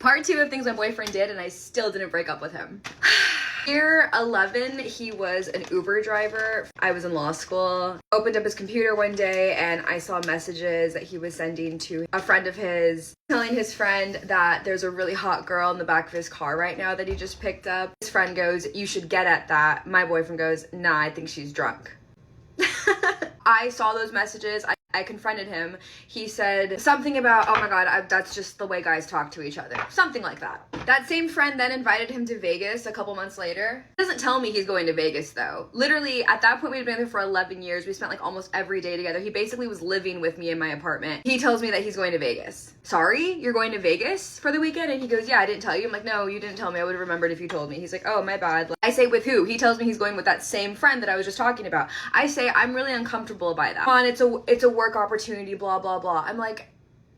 Part 2 of things my boyfriend did and I still didn't break up with him. Year 11, he was an Uber driver. I was in law school. Opened up his computer one day and I saw messages that he was sending to a friend of his, telling his friend that there's a really hot girl in the back of his car right now that he just picked up. His friend goes, "You should get at that." My boyfriend goes, "Nah, I think she's drunk." I saw those messages. I confronted him. He said something about, "Oh my god, that's just the way guys talk to each other." Something like that. That same friend then invited him to Vegas a couple months later. He doesn't tell me he's going to Vegas though. Literally, at that point, we'd been there for 11 years. We spent like almost every day together. He basically was living with me in my apartment. He tells me that he's going to Vegas. "Sorry, you're going to Vegas for the weekend?" And he goes, "Yeah, I didn't tell you." I'm like, "No, you didn't tell me. I would have remembered if you told me." He's like, "Oh, my bad." I say, "With who?" He tells me he's going with that same friend that I was just talking about. I say, "I'm really uncomfortable by that. Come on, it's a work opportunity, blah, blah, blah." I'm like,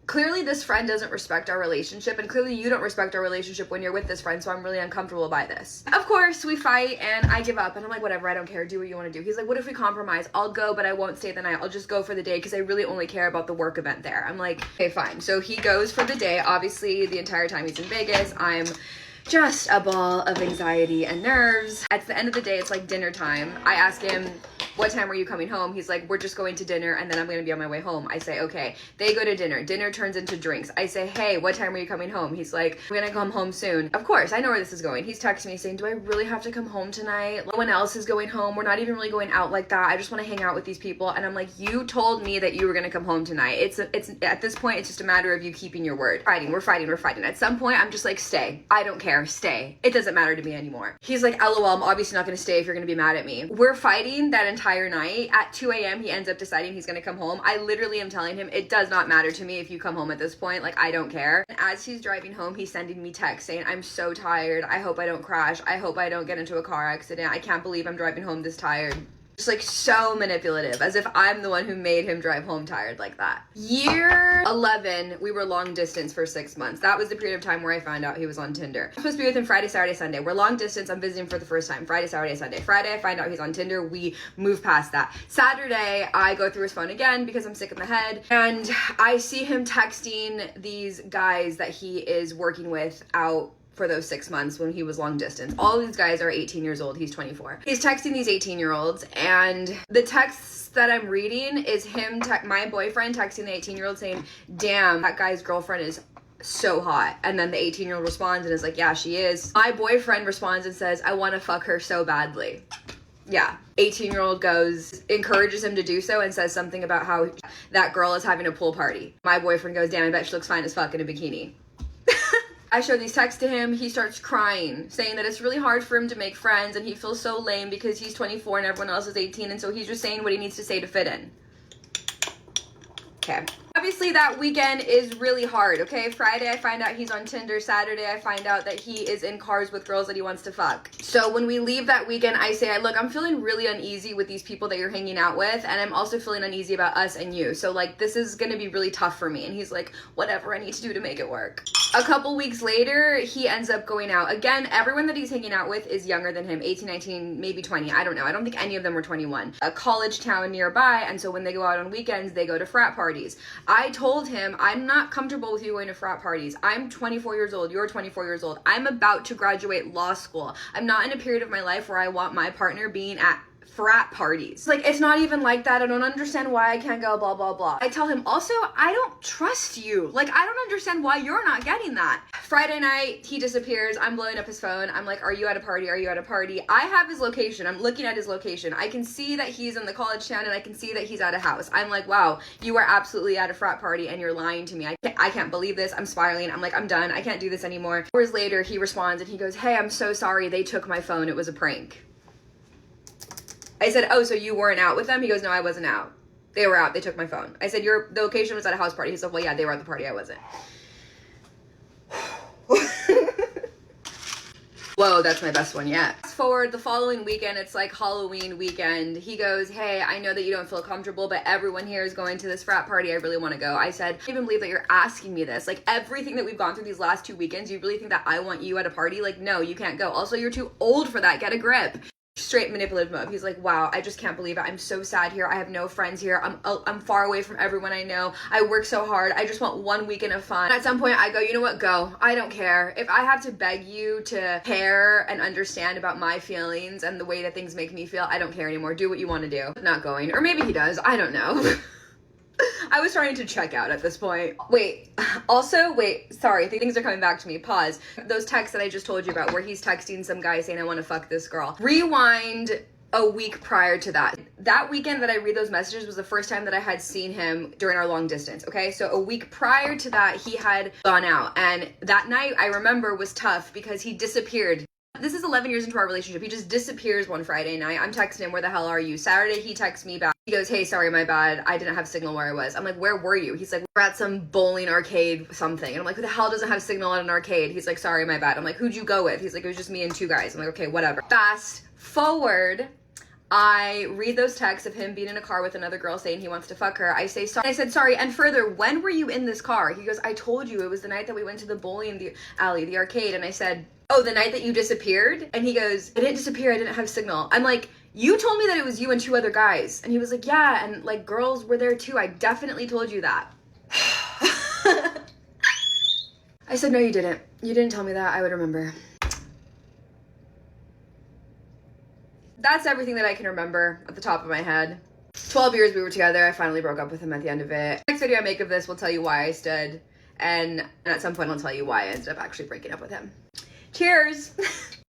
clearly this friend doesn't respect our relationship, and clearly you don't respect our relationship when you're with this friend, so I'm really uncomfortable by this. Of course, we fight, and I give up, and I'm like, "Whatever, I don't care, do what you want to do." He's like, "What if we compromise? I'll go, but I won't stay the night. I'll just go for the day, because I really only care about the work event there." I'm like, "Okay, fine." So he goes for the day. Obviously, the entire time he's in Vegas, I'm just a ball of anxiety and nerves. At the end of the day, it's like dinner time. I ask him, "What time are you coming home?" He's like, "We're just going to dinner and then I'm going to be on my way home." I say, "Okay." They go to dinner. Dinner turns into drinks. I say, "Hey, what time are you coming home?" He's like, "I'm going to come home soon." Of course, I know where this is going. He's texting me saying, "Do I really have to come home tonight? No one else is going home. We're not even really going out like that. I just want to hang out with these people." And I'm like, "You told me that you were going to come home tonight. It's at this point, it's just a matter of you keeping your word." We're fighting. At some point, I'm just like, "Stay. I don't care. Stay. It doesn't matter to me anymore." He's like, "LOL, I'm obviously not going to stay if you're going to be mad at me." We're fighting that entire night. At 2 a.m. he ends up deciding he's going to come home. I literally am telling him, "It does not matter to me if you come home at this point. Like, I don't care." And as he's driving home, he's sending me texts saying, "I'm so tired. I hope I don't crash. I hope I don't get into a car accident. I can't believe I'm driving home this tired." Just like so manipulative, as if I'm the one who made him drive home tired like that. Year 11, we were long distance for 6 months. That was the period of time where I found out he was on Tinder. I'm supposed to be with him Friday, Saturday, Sunday. We're long distance. I'm visiting for the first time. Friday, Saturday, Sunday. Friday, I find out he's on Tinder. We move past that. Saturday, I go through his phone again because I'm sick in the head. And I see him texting these guys that he is working with out for those 6 months when he was long distance. All these guys are 18 years old. He's 24. He's texting these 18-year-olds, and the texts that I'm reading is him, my boyfriend texting the 18-year-old saying, "Damn, that guy's girlfriend is so hot." And then the 18-year-old responds and is like, "Yeah, she is." My boyfriend responds and says, "I want to fuck her so badly." Yeah. 18-year-old goes, encourages him to do so and says something about how that girl is having a pool party. My boyfriend goes, "Damn, I bet she looks fine as fuck in a bikini." I show these texts to him. He starts crying, saying that it's really hard for him to make friends and he feels so lame because he's 24 and everyone else is 18, and so he's just saying what he needs to say to fit in. Okay. Obviously that weekend is really hard, okay? Friday I find out he's on Tinder. Saturday I find out that he is in cars with girls that he wants to fuck. So when we leave that weekend, I say, "Look, I'm feeling really uneasy with these people that you're hanging out with, and I'm also feeling uneasy about us and you. So like, this is gonna be really tough for me." And he's like, "Whatever I need to do to make it work." A couple weeks later, he ends up going out. Again, everyone that he's hanging out with is younger than him, 18, 19, maybe 20. I don't know. I don't think any of them were 21. A college town nearby, and so when they go out on weekends, they go to frat parties. I told him, "I'm not comfortable with you going to frat parties. I'm 24 years old. You're 24 years old. I'm about to graduate law school. I'm not in a period of my life where I want my partner being at frat parties. Like, it's not even like that. I don't understand why I can't go, blah, blah, blah." I tell him, "Also, I don't trust you. Like, I don't understand why you're not getting that." Friday night, he disappears. I'm blowing up his phone. I'm like, "Are you at a party? Are you at a party?" I have his location. I'm looking at his location. I can see that he's in the college town and I can see that he's at a house. I'm like, "Wow, you are absolutely at a frat party and you're lying to me. I can't believe this." I'm spiraling. I'm like, "I'm done. I can't do this anymore." Hours later, he responds and he goes, "Hey, I'm so sorry. They took my phone. It was a prank." I said, "Oh, so you weren't out with them?" He goes, "No, I wasn't out. They were out. They took my phone." I said, the location was at a house party." He said, "Well, yeah, they were at the party. I wasn't." Whoa, that's my best one yet. Fast forward the following weekend, it's like Halloween weekend. He goes, "Hey, I know that you don't feel comfortable, but everyone here is going to this frat party. I really want to go." I said, "I can't even believe that you're asking me this. Like, everything that we've gone through these last 2 weekends, you really think that I want you at a party? Like, no, you can't go. Also, you're too old for that. Get a grip." straight manipulative mode. He's like, wow, I just can't believe it. I'm so sad here. I have no friends here. I'm far away from everyone I know. I work so hard. I just want 1 weekend of fun. And at some point I go, you know what, go. I don't care. If I have to beg you to care and understand about my feelings and the way that things make me feel, I don't care anymore. Do what you want to do. Not going. Or maybe he does. I don't know. I was trying to check out at this point. Wait, sorry, things are coming back to me. Pause. Those texts that I just told you about where he's texting some guy saying, I want to fuck this girl. Rewind a week prior to that. That weekend that I read those messages was the first time that I had seen him during our long distance, okay? So a week prior to that, he had gone out. And that night, I remember, was tough because he disappeared. This is 11 years into our relationship. He just disappears one Friday night. I'm texting him, where the hell are you? Saturday, he texts me back. He goes, hey, sorry, my bad. I didn't have signal where I was. I'm like, where were you? He's like, we're at some bowling arcade something. And I'm like, who the hell doesn't have signal at an arcade? He's like, sorry, my bad. I'm like, who'd you go with? He's like, it was just me and 2 guys. I'm like, okay, whatever. Fast forward, I read those texts of him being in a car with another girl saying he wants to fuck her. I say, sorry. I said, sorry. And further, when were you in this car? He goes, I told you, it was the night that we went to the bowling alley, the arcade. And I said, oh, the night that you disappeared? And he goes, I didn't disappear. I didn't have signal. I'm like, you told me that it was you and 2 other guys. And he was like, yeah. And like girls were there too. I definitely told you that. I said, no, you didn't. You didn't tell me that. I would remember. That's everything that I can remember at the top of my head. 12 years we were together. I finally broke up with him at the end of it. Next video I make of this will tell you why I stood. And at some point I'll tell you why I ended up actually breaking up with him. Cheers!